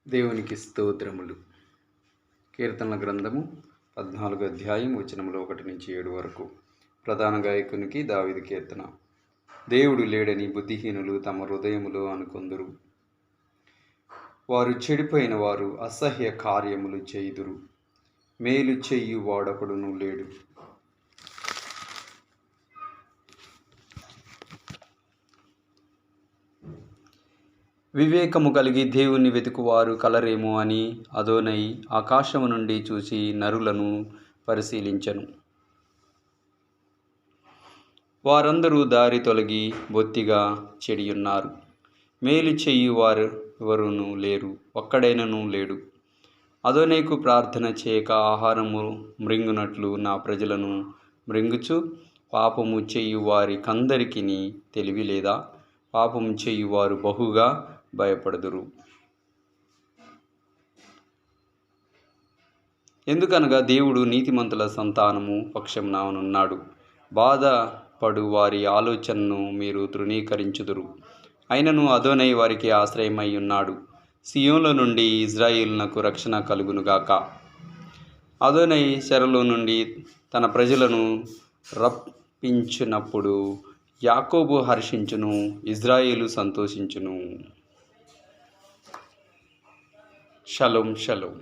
దేవునికి స్తోత్రములు. కీర్తనల గ్రంథము 14వ అధ్యాయం వచనములు 1 నుంచి 7 వరకు. ప్రధాన గాయకునికి దావీదు కీర్తన. దేవుడు లేడని బుద్ధిహీనులు తమ హృదయములో అనుకొందురు. వారు చెడిపోయిన వారు అసహ్య కార్యములు చేయుదురు. మేలు చెయ్యు వాడొకడును లేడు. వివేకము కలిగి దేవుణ్ణి వెతుకువారు కలరేమో అని అదోనై ఆకాశము నుండి చూసి నరులను పరిశీలించను. వారందరూ దారి తొలగి బొత్తిగా చెడియున్నారు. మేలు చెయ్యి వారు ఎవరునూ లేరు, ఒక్కడైనను లేడు. అదోనైకు ప్రార్థన చేయక ఆహారము మృంగునట్లు నా ప్రజలను మృంగుచు, పాపము చెయ్యు వారి కందరికి తెలివి లేదా? పాపము చెయ్యువారు బహుగా భయపడుదురు. ఎందుకనగా దేవుడు నీతిమంతుల సంతానము పక్షమునానున్నాడు. బాధపడు వారి ఆలోచనను మీరు తృణీకరించుదురు. అయినను అదోనై వారికి ఆశ్రయమై ఉన్నాడు. సియోనులో నుండి ఇజ్రాయేలునకు రక్షణ కలుగునుగాక. అదోనై చెరలో నుండి తన ప్రజలను రప్పించినప్పుడు యాకోబు హర్షించును, ఇజ్రాయేలు సంతోషించును. షలోం షలోం.